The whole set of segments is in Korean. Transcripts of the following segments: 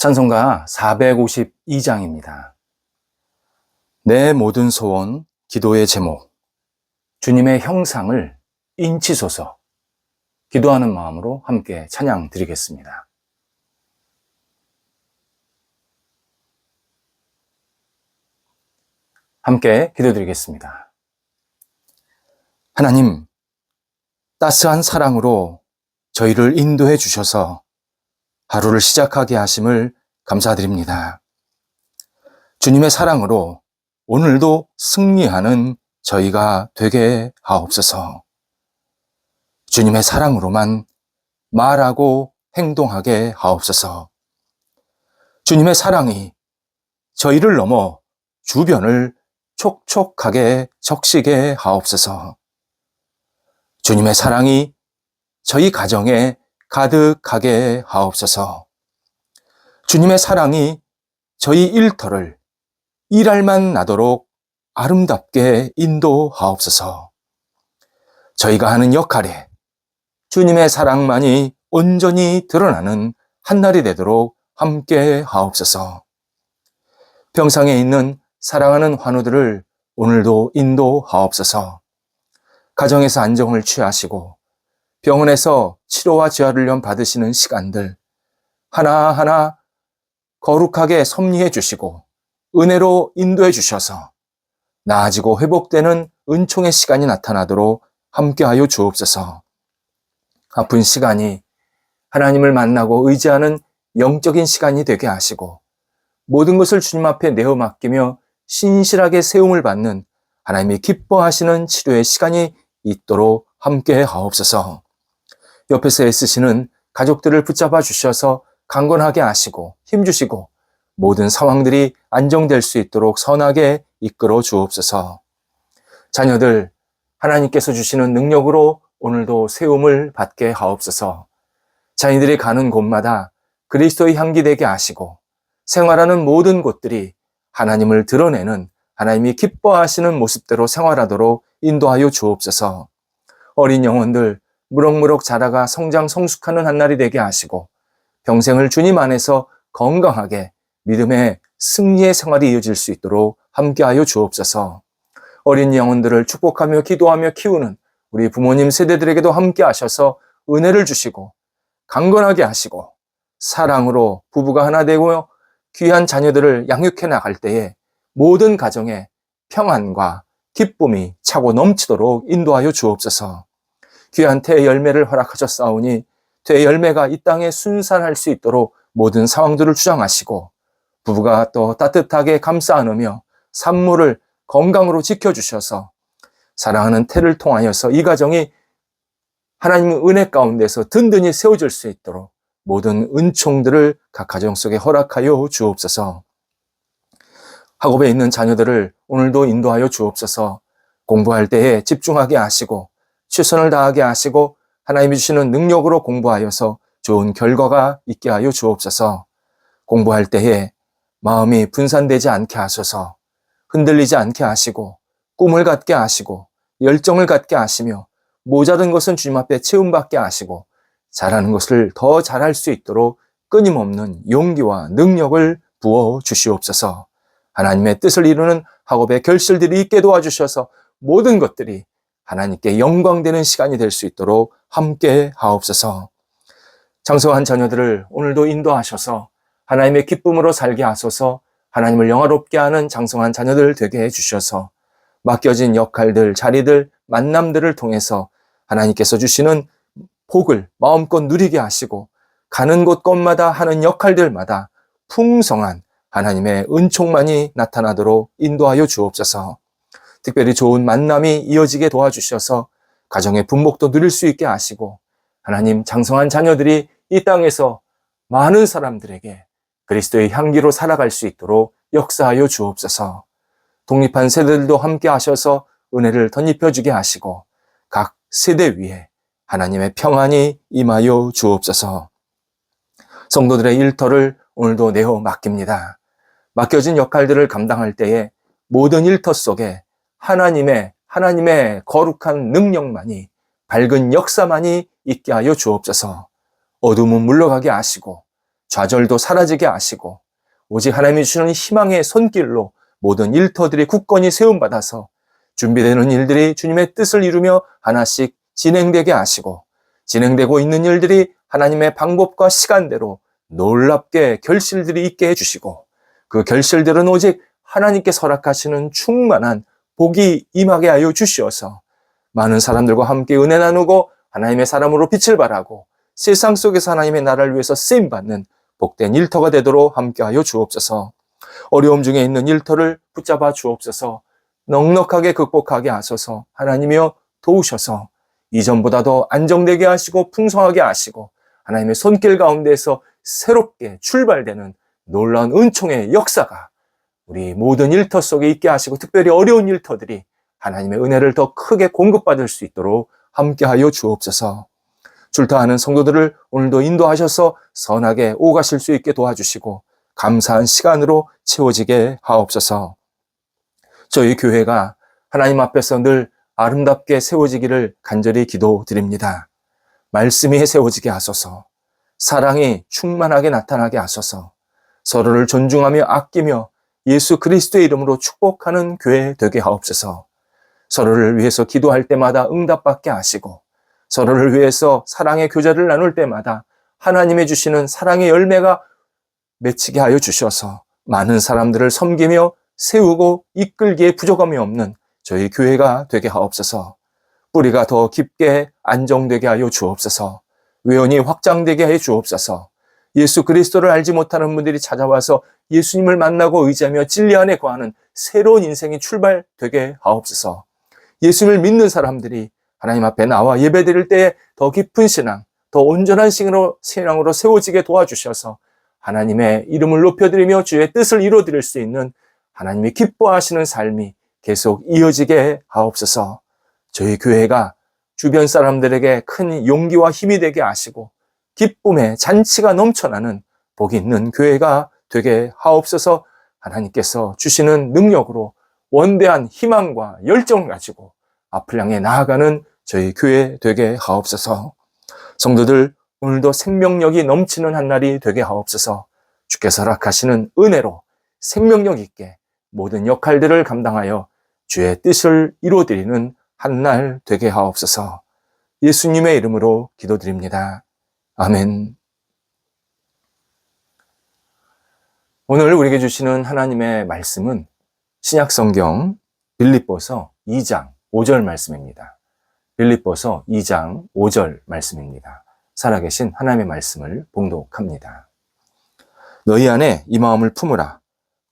찬송가 452장입니다. 내 모든 소원, 기도의 제목, 주님의 형상을 인치소서. 기도하는 마음으로 함께 찬양 드리겠습니다. 함께 기도드리겠습니다. 하나님, 따스한 사랑으로 저희를 인도해 주셔서 하루를 시작하게 하심을 감사드립니다. 주님의 사랑으로 오늘도 승리하는 저희가 되게 하옵소서. 주님의 사랑으로만 말하고 행동하게 하옵소서. 주님의 사랑이 저희를 넘어 주변을 촉촉하게 적시게 하옵소서. 주님의 사랑이 저희 가정에 가득하게 하옵소서. 주님의 사랑이 저희 일터를 일할만 나도록 아름답게 인도하옵소서. 저희가 하는 역할에 주님의 사랑만이 온전히 드러나는 한날이 되도록 함께 하옵소서. 병상에 있는 사랑하는 환우들을 오늘도 인도하옵소서. 가정에서 안정을 취하시고 병원에서 치료와 재활훈련 받으시는 시간들 하나하나 거룩하게 섭리해 주시고 은혜로 인도해 주셔서 나아지고 회복되는 은총의 시간이 나타나도록 함께하여 주옵소서. 아픈 시간이 하나님을 만나고 의지하는 영적인 시간이 되게 하시고 모든 것을 주님 앞에 내어 맡기며 신실하게 세움을 받는 하나님이 기뻐하시는 치료의 시간이 있도록 함께 하옵소서. 옆에서 애쓰시는 가족들을 붙잡아 주셔서 강건하게 하시고 힘주시고 모든 상황들이 안정될 수 있도록 선하게 이끌어 주옵소서. 자녀들 하나님께서 주시는 능력으로 오늘도 세움을 받게 하옵소서. 자녀들이 가는 곳마다 그리스도의 향기 되게 하시고 생활하는 모든 곳들이 하나님을 드러내는 하나님이 기뻐하시는 모습대로 생활하도록 인도하여 주옵소서. 어린 영혼들 무럭무럭 자라가 성장 성숙하는 한날이 되게 하시고 평생을 주님 안에서 건강하게 믿음의 승리의 생활이 이어질 수 있도록 함께하여 주옵소서. 어린 영혼들을 축복하며 기도하며 키우는 우리 부모님 세대들에게도 함께 하셔서 은혜를 주시고 강건하게 하시고 사랑으로 부부가 하나 되고 귀한 자녀들을 양육해 나갈 때에 모든 가정에 평안과 기쁨이 차고 넘치도록 인도하여 주옵소서. 귀한 태의 열매를 허락하셨사오니 태의 열매가 이 땅에 순산할 수 있도록 모든 상황들을 주장하시고 부부가 또 따뜻하게 감싸 안으며 산모를 건강으로 지켜주셔서 사랑하는 태를 통하여서 이 가정이 하나님의 은혜 가운데서 든든히 세워질 수 있도록 모든 은총들을 각 가정 속에 허락하여 주옵소서. 학업에 있는 자녀들을 오늘도 인도하여 주옵소서. 공부할 때에 집중하게 하시고 최선을 다하게 하시고 하나님이 주시는 능력으로 공부하여서 좋은 결과가 있게 하여 주옵소서. 공부할 때에 마음이 분산되지 않게 하소서. 흔들리지 않게 하시고 꿈을 갖게 하시고 열정을 갖게 하시며 모자른 것은 주님 앞에 채움받게 하시고 잘하는 것을 더 잘할 수 있도록 끊임없는 용기와 능력을 부어 주시옵소서. 하나님의 뜻을 이루는 학업의 결실들이 있게 도와주셔서 모든 것들이 하나님께 영광되는 시간이 될 수 있도록 함께 하옵소서. 장성한 자녀들을 오늘도 인도하셔서 하나님의 기쁨으로 살게 하소서. 하나님을 영화롭게 하는 장성한 자녀들 되게 해주셔서 맡겨진 역할들, 자리들, 만남들을 통해서 하나님께서 주시는 복을 마음껏 누리게 하시고 가는 곳곳마다 하는 역할들마다 풍성한 하나님의 은총만이 나타나도록 인도하여 주옵소서. 특별히 좋은 만남이 이어지게 도와주셔서 가정의 분복도 누릴 수 있게 하시고 하나님 장성한 자녀들이 이 땅에서 많은 사람들에게 그리스도의 향기로 살아갈 수 있도록 역사하여 주옵소서. 독립한 세대들도 함께 하셔서 은혜를 덧입혀 주게 하시고 각 세대 위에 하나님의 평안이 임하여 주옵소서. 성도들의 일터를 오늘도 내어 맡깁니다. 맡겨진 역할들을 감당할 때에 모든 일터 속에 하나님의 거룩한 능력만이 밝은 역사만이 있게 하여 주옵소서. 어둠은 물러가게 하시고 좌절도 사라지게 하시고 오직 하나님이 주시는 희망의 손길로 모든 일터들이 굳건히 세움받아서 준비되는 일들이 주님의 뜻을 이루며 하나씩 진행되게 하시고 진행되고 있는 일들이 하나님의 방법과 시간대로 놀랍게 결실들이 있게 해주시고 그 결실들은 오직 하나님께 허락하시는 충만한 복이 임하게 하여 주시어서 많은 사람들과 함께 은혜 나누고 하나님의 사람으로 빛을 발하고 세상 속에서 하나님의 나라를 위해서 쓰임받는 복된 일터가 되도록 함께하여 주옵소서. 어려움 중에 있는 일터를 붙잡아 주옵소서. 넉넉하게 극복하게 하소서. 하나님이여 도우셔서 이전보다 더 안정되게 하시고 풍성하게 하시고 하나님의 손길 가운데에서 새롭게 출발되는 놀라운 은총의 역사가 우리 모든 일터 속에 있게 하시고 특별히 어려운 일터들이 하나님의 은혜를 더 크게 공급받을 수 있도록 함께하여 주옵소서. 출타하는 성도들을 오늘도 인도하셔서 선하게 오가실 수 있게 도와주시고 감사한 시간으로 채워지게 하옵소서. 저희 교회가 하나님 앞에서 늘 아름답게 세워지기를 간절히 기도드립니다. 말씀이 세워지게 하소서. 사랑이 충만하게 나타나게 하소서. 서로를 존중하며 아끼며 예수 그리스도의 이름으로 축복하는 교회 되게 하옵소서. 서로를 위해서 기도할 때마다 응답받게 하시고 서로를 위해서 사랑의 교제를 나눌 때마다 하나님의 주시는 사랑의 열매가 맺히게 하여 주셔서 많은 사람들을 섬기며 세우고 이끌기에 부족함이 없는 저희 교회가 되게 하옵소서. 뿌리가 더 깊게 안정되게 하여 주옵소서. 외연이 확장되게 해 주옵소서. 예수 그리스도를 알지 못하는 분들이 찾아와서 예수님을 만나고 의지하며 진리 안에 거하는 새로운 인생이 출발되게 하옵소서. 예수님을 믿는 사람들이 하나님 앞에 나와 예배드릴 때에 더 깊은 신앙, 더 온전한 신앙으로 세워지게 도와주셔서 하나님의 이름을 높여드리며 주의 뜻을 이루어드릴 수 있는 하나님이 기뻐하시는 삶이 계속 이어지게 하옵소서. 저희 교회가 주변 사람들에게 큰 용기와 힘이 되게 하시고 기쁨의 잔치가 넘쳐나는 복이 있는 교회가 되게 하옵소서. 하나님께서 주시는 능력으로 원대한 희망과 열정을 가지고 앞을 향해 나아가는 저희 교회 되게 하옵소서. 성도들 오늘도 생명력이 넘치는 한 날이 되게 하옵소서. 주께서 허락하시는 은혜로 생명력 있게 모든 역할들을 감당하여 주의 뜻을 이루어드리는 한 날 되게 하옵소서. 예수님의 이름으로 기도드립니다. 아멘. 오늘 우리에게 주시는 하나님의 말씀은 신약성경 빌립보서 2장 5절 말씀입니다. 빌립보서 2장 5절 말씀입니다. 살아계신 하나님의 말씀을 봉독합니다. 너희 안에 이 마음을 품으라.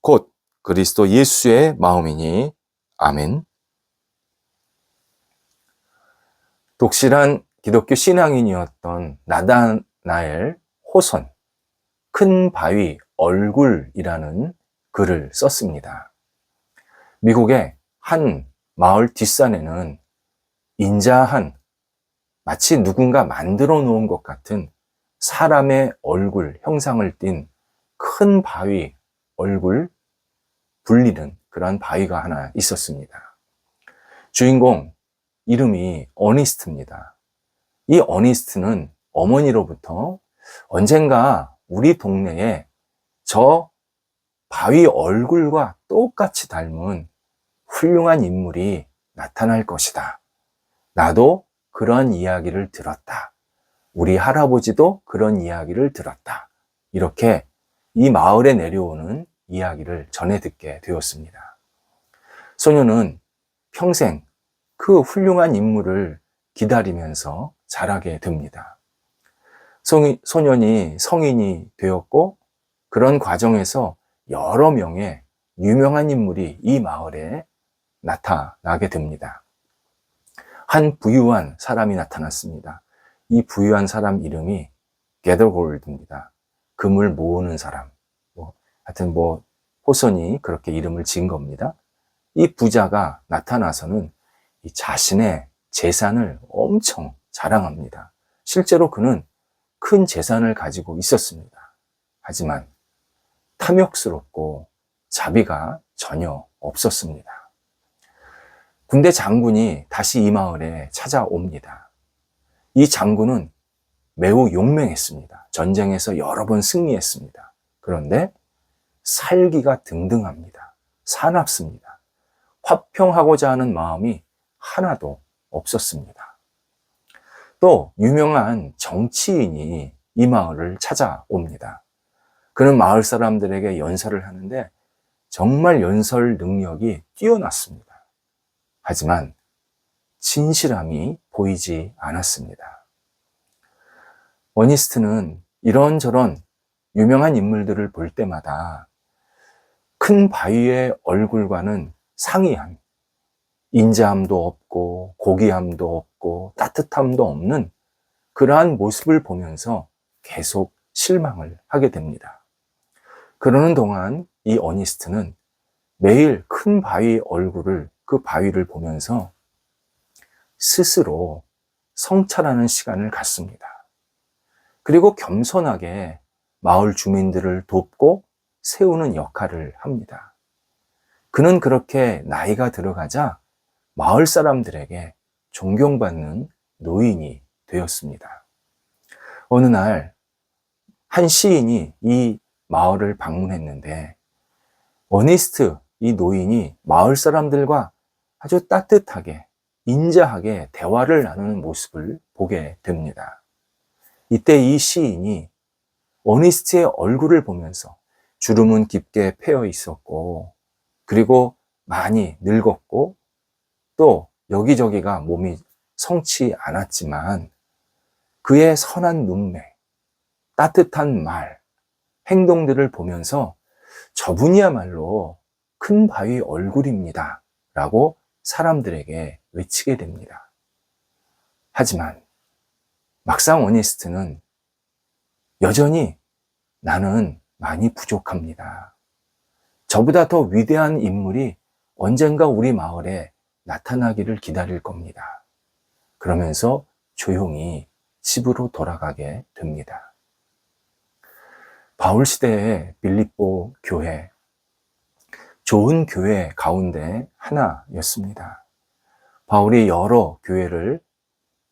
곧 그리스도 예수의 마음이니. 아멘. 독실한 기독교 신앙인이었던 나다나엘 호손, 큰 바위 얼굴이라는 글을 썼습니다. 미국의 한 마을 뒷산에는 인자한, 마치 누군가 만들어 놓은 것 같은 사람의 얼굴, 형상을 띤 큰 바위 얼굴 불리는 그런 바위가 하나 있었습니다. 주인공 이름이 어니스트입니다. 이 어니스트는 어머니로부터 언젠가 우리 동네에 저 바위 얼굴과 똑같이 닮은 훌륭한 인물이 나타날 것이다. 나도 그런 이야기를 들었다. 우리 할아버지도 그런 이야기를 들었다. 이렇게 이 마을에 내려오는 이야기를 전해 듣게 되었습니다. 소녀는 평생 그 훌륭한 인물을 기다리면서 자라게 됩니다. 소년이 성인이 되었고 그런 과정에서 여러 명의 유명한 인물이 이 마을에 나타나게 됩니다. 한 부유한 사람이 나타났습니다. 이 부유한 사람 이름이 게더골드입니다. 금을 모으는 사람. 하여튼 호손이 그렇게 이름을 지은 겁니다. 이 부자가 나타나서는 이 자신의 재산을 엄청 자랑합니다. 실제로 그는 큰 재산을 가지고 있었습니다. 하지만 탐욕스럽고 자비가 전혀 없었습니다. 군대 장군이 다시 이 마을에 찾아옵니다. 이 장군은 매우 용맹했습니다. 전쟁에서 여러 번 승리했습니다. 그런데 살기가 등등합니다. 사납습니다. 화평하고자 하는 마음이 하나도 없었습니다. 또 유명한 정치인이 이 마을을 찾아옵니다. 그는 마을 사람들에게 연설을 하는데 정말 연설 능력이 뛰어났습니다. 하지만 진실함이 보이지 않았습니다. 어니스트는 이런저런 유명한 인물들을 볼 때마다 큰 바위의 얼굴과는 상이한 인자함도 없고 고귀함도 없고 따뜻함도 없는 그러한 모습을 보면서 계속 실망을 하게 됩니다. 그러는 동안 이 어니스트는 매일 큰 바위 얼굴을, 그 바위를 보면서 스스로 성찰하는 시간을 갖습니다. 그리고 겸손하게 마을 주민들을 돕고 세우는 역할을 합니다. 그는 그렇게 나이가 들어가자 마을 사람들에게 존경받는 노인이 되었습니다. 어느 날 한 시인이 이 마을을 방문했는데 어니스트, 이 노인이 마을 사람들과 아주 따뜻하게 인자하게 대화를 나누는 모습을 보게 됩니다. 이때 이 시인이 어니스트의 얼굴을 보면서 주름은 깊게 패여 있었고 그리고 많이 늙었고 또 여기저기가 몸이 성치 않았지만 그의 선한 눈매, 따뜻한 말, 행동들을 보면서 저분이야말로 큰 바위 얼굴입니다 라고 사람들에게 외치게 됩니다. 하지만 막상 어니스트는 여전히 나는 많이 부족합니다. 저보다 더 위대한 인물이 언젠가 우리 마을에 나타나기를 기다릴 겁니다. 그러면서 조용히 집으로 돌아가게 됩니다. 바울 시대의 빌립보 교회, 좋은 교회 가운데 하나였습니다. 바울이 여러 교회를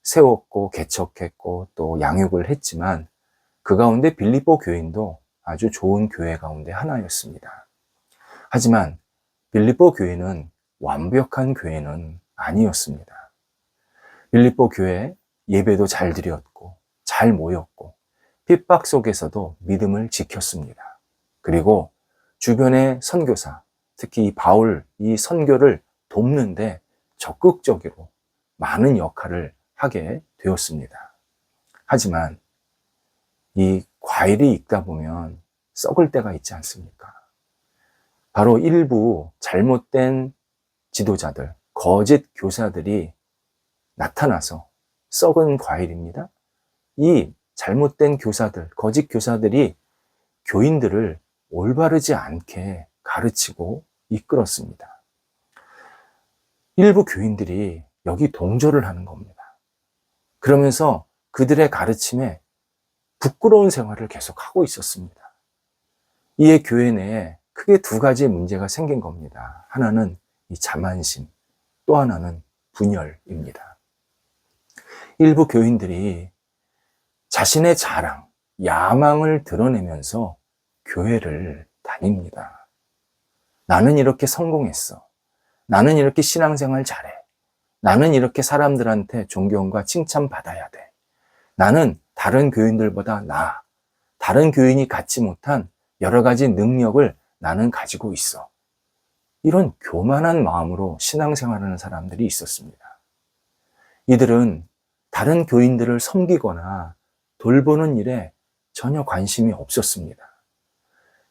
세웠고 개척했고 또 양육을 했지만 그 가운데 빌립보 교인도 아주 좋은 교회 가운데 하나였습니다. 하지만 빌립보 교회는 완벽한 교회는 아니었습니다. 빌립보 교회 예배도 잘 드렸고 잘 모였고 핍박 속에서도 믿음을 지켰습니다. 그리고 주변의 선교사, 특히 바울 이 선교를 돕는데 적극적으로 많은 역할을 하게 되었습니다. 하지만 이 과일이 익다 보면 썩을 때가 있지 않습니까? 바로 일부 잘못된 지도자들, 거짓 교사들이 나타나서 썩은 과일입니다. 이 잘못된 교사들, 거짓 교사들이 교인들을 올바르지 않게 가르치고 이끌었습니다. 일부 교인들이 여기 동조를 하는 겁니다. 그러면서 그들의 가르침에 부끄러운 생활을 계속하고 있었습니다. 이에 교회 내에 크게 두 가지 문제가 생긴 겁니다. 하나는 이 자만심, 또 하나는 분열입니다. 일부 교인들이 자신의 자랑, 야망을 드러내면서 교회를 다닙니다. 나는 이렇게 성공했어. 나는 이렇게 신앙생활 잘해. 나는 이렇게 사람들한테 존경과 칭찬받아야 돼. 나는 다른 교인들보다 나아. 다른 교인이 갖지 못한 여러 가지 능력을 나는 가지고 있어. 이런 교만한 마음으로 신앙생활하는 사람들이 있었습니다. 이들은 다른 교인들을 섬기거나 돌보는 일에 전혀 관심이 없었습니다.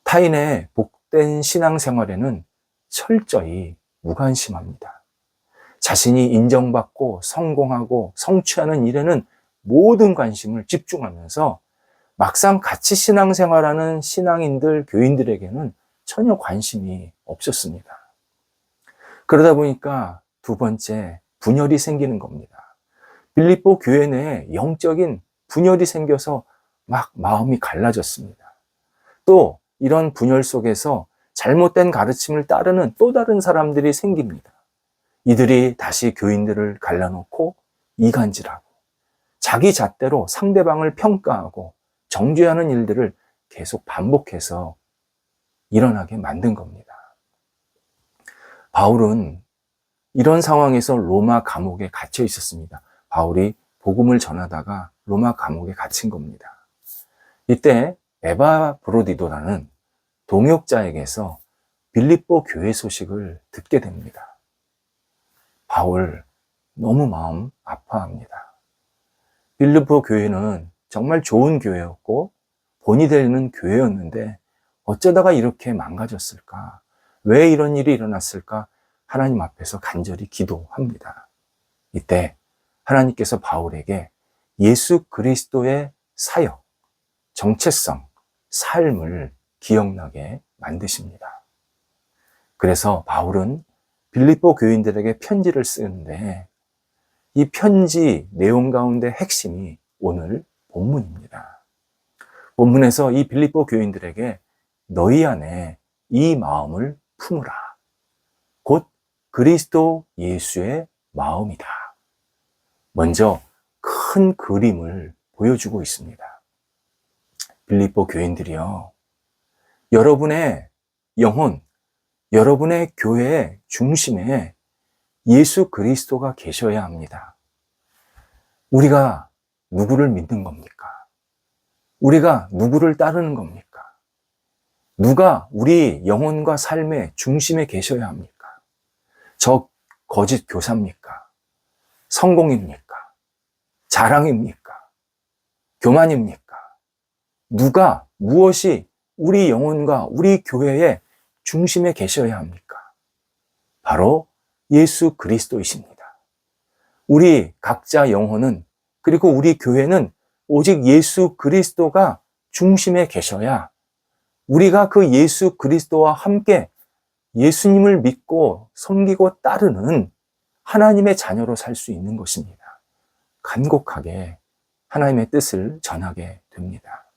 타인의 복된 신앙생활에는 철저히 무관심합니다. 자신이 인정받고 성공하고 성취하는 일에는 모든 관심을 집중하면서 막상 같이 신앙생활하는 신앙인들, 교인들에게는 전혀 관심이 없었습니다. 그러다 보니까 두 번째, 분열이 생기는 겁니다. 빌립보 교회 내에 영적인 분열이 생겨서 막 마음이 갈라졌습니다. 또 이런 분열 속에서 잘못된 가르침을 따르는 또 다른 사람들이 생깁니다. 이들이 다시 교인들을 갈라놓고 이간질하고 자기 잣대로 상대방을 평가하고 정죄하는 일들을 계속 반복해서 일어나게 만든 겁니다. 바울은 이런 상황에서 로마 감옥에 갇혀 있었습니다. 바울이 복음을 전하다가 로마 감옥에 갇힌 겁니다. 이때 에바브로디도라는 동역자에게서 빌립보 교회 소식을 듣게 됩니다. 바울 너무 마음 아파합니다. 빌립보 교회는 정말 좋은 교회였고 본이 되는 교회였는데 어쩌다가 이렇게 망가졌을까? 왜 이런 일이 일어났을까? 하나님 앞에서 간절히 기도합니다. 이때 하나님께서 바울에게 예수 그리스도의 사역, 정체성, 삶을 기억나게 만드십니다. 그래서 바울은 빌립보 교인들에게 편지를 쓰는데 이 편지 내용 가운데 핵심이 오늘 본문입니다. 본문에서 이 빌립보 교인들에게 너희 안에 이 마음을 품으라. 곧 그리스도 예수의 마음이다. 먼저 큰 그림을 보여주고 있습니다. 빌립보 교인들이요. 여러분의 영혼, 여러분의 교회의 중심에 예수 그리스도가 계셔야 합니다. 우리가 누구를 믿는 겁니까? 우리가 누구를 따르는 겁니까? 누가 우리 영혼과 삶의 중심에 계셔야 합니까? 저 거짓 교사입니까? 성공입니까? 자랑입니까? 교만입니까? 누가, 무엇이 우리 영혼과 우리 교회의 중심에 계셔야 합니까? 바로 예수 그리스도이십니다. 우리 각자 영혼은, 그리고 우리 교회는 오직 예수 그리스도가 중심에 계셔야 우리가 그 예수 그리스도와 함께 예수님을 믿고 섬기고 따르는 하나님의 자녀로 살 수 있는 것입니다. 간곡하게 하나님의 뜻을 전하게 됩니다.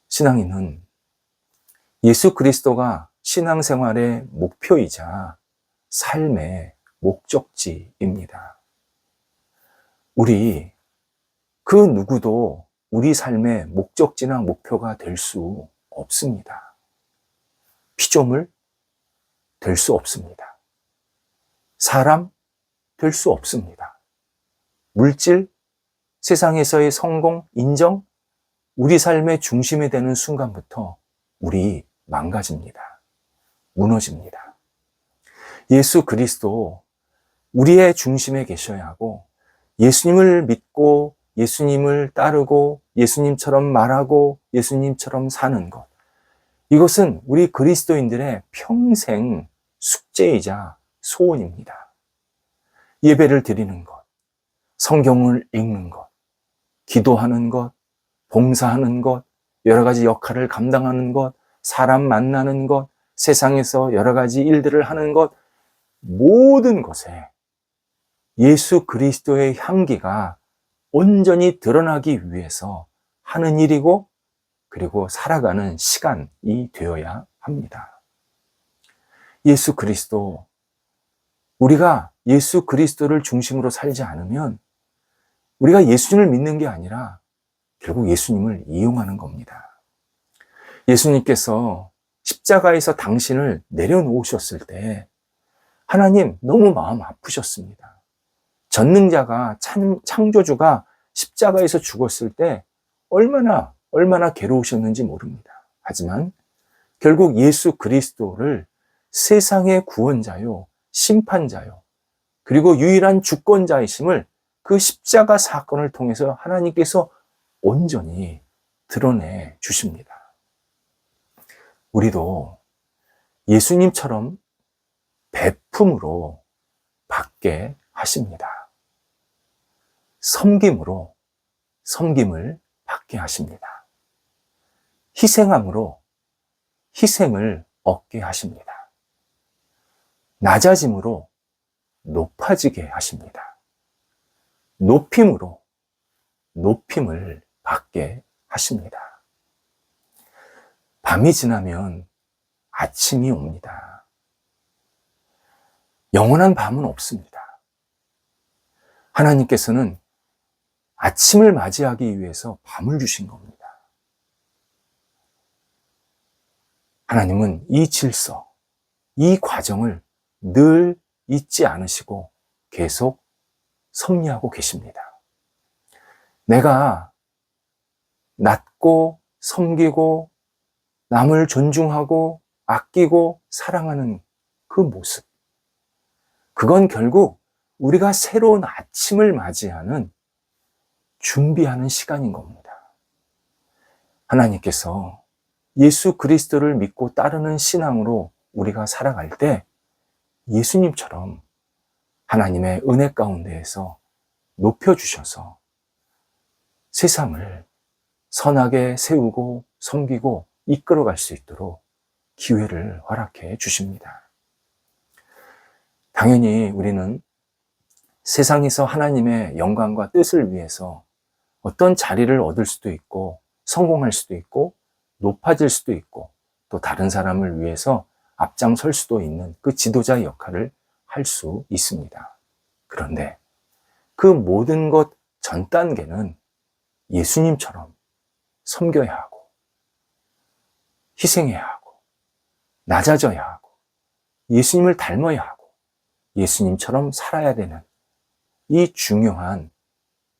신앙인은 예수 그리스도가 신앙생활의 목표이자 삶의 목적지입니다. 우리 그 누구도 우리 삶의 목적지나 목표가 될 수 없습니다. 피조물 될 수 없습니다. 사람 될 수 없습니다. 물질, 세상에서의 성공, 인정, 우리 삶의 중심이 되는 순간부터 우리 망가집니다. 무너집니다. 예수 그리스도 우리의 중심에 계셔야 하고 예수님을 믿고 예수님을 따르고 예수님처럼 말하고 예수님처럼 사는 것, 이것은 우리 그리스도인들의 평생 숙제이자 소원입니다. 예배를 드리는 것, 성경을 읽는 것, 기도하는 것, 봉사하는 것, 여러 가지 역할을 감당하는 것, 사람 만나는 것, 세상에서 여러 가지 일들을 하는 것, 모든 것에 예수 그리스도의 향기가 온전히 드러나기 위해서 하는 일이고, 그리고 살아가는 시간이 되어야 합니다. 예수 그리스도, 우리가 예수 그리스도를 중심으로 살지 않으면 우리가 예수님을 믿는 게 아니라 결국 예수님을 이용하는 겁니다. 예수님께서 십자가에서 당신을 내려놓으셨을 때 하나님 너무 마음 아프셨습니다. 전능자가, 창조주가 십자가에서 죽었을 때 얼마나 괴로우셨는지 모릅니다. 하지만 결국 예수 그리스도를 세상의 구원자요, 심판자요, 그리고 유일한 주권자이심을 그 십자가 사건을 통해서 하나님께서 온전히 드러내 주십니다. 우리도 예수님처럼 베품으로 받게 하십니다. 섬김으로 섬김을 받게 하십니다. 희생함으로 희생을 얻게 하십니다. 낮아짐으로 높아지게 하십니다. 높임으로 높임을 받게 하십니다. 밤이 지나면 아침이 옵니다. 영원한 밤은 없습니다. 하나님께서는 아침을 맞이하기 위해서 밤을 주신 겁니다. 하나님은 이 질서, 이 과정을 늘 잊지 않으시고 계속 섭리하고 계십니다. 내가 낮고 섬기고 남을 존중하고 아끼고 사랑하는 그 모습, 그건 결국 우리가 새로운 아침을 맞이하는 준비하는 시간인 겁니다. 하나님께서 예수 그리스도를 믿고 따르는 신앙으로 우리가 살아갈 때 예수님처럼 하나님의 은혜 가운데에서 높여주셔서 세상을 선하게 세우고 섬기고 이끌어갈 수 있도록 기회를 허락해 주십니다. 당연히 우리는 세상에서 하나님의 영광과 뜻을 위해서 어떤 자리를 얻을 수도 있고 성공할 수도 있고 높아질 수도 있고 또 다른 사람을 위해서 앞장설 수도 있는 그 지도자의 역할을 할 수 있습니다. 그런데 그 모든 것 전 단계는 예수님처럼 섬겨야 하고 희생해야 하고 낮아져야 하고 예수님을 닮아야 하고 예수님처럼 살아야 되는 이 중요한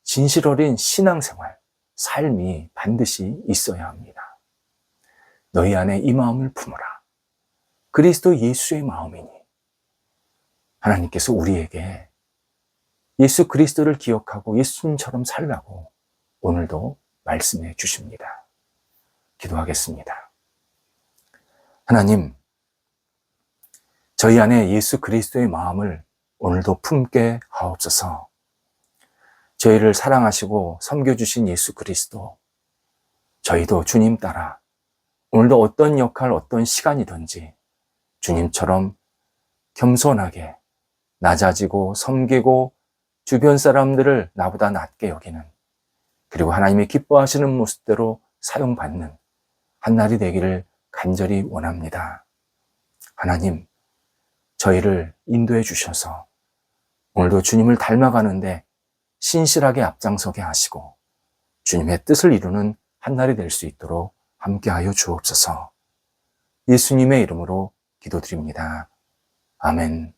진실 어린 신앙생활, 삶이 반드시 있어야 합니다. 너희 안에 이 마음을 품어라. 그리스도 예수의 마음이니. 하나님께서 우리에게 예수 그리스도를 기억하고 예수님처럼 살라고 오늘도 말씀해 주십니다. 기도하겠습니다. 하나님, 저희 안에 예수 그리스도의 마음을 오늘도 품게 하옵소서. 저희를 사랑하시고 섬겨주신 예수 그리스도, 저희도 주님 따라 오늘도 어떤 역할, 어떤 시간이든지 주님처럼 겸손하게 낮아지고 섬기고 주변 사람들을 나보다 낮게 여기는, 그리고 하나님이 기뻐하시는 모습대로 사용받는 한날이 되기를 간절히 원합니다. 하나님, 저희를 인도해 주셔서 오늘도 주님을 닮아가는데 신실하게 앞장서게 하시고 주님의 뜻을 이루는 한날이 될 수 있도록 함께하여 주옵소서. 예수님의 이름으로 기도드립니다. 아멘.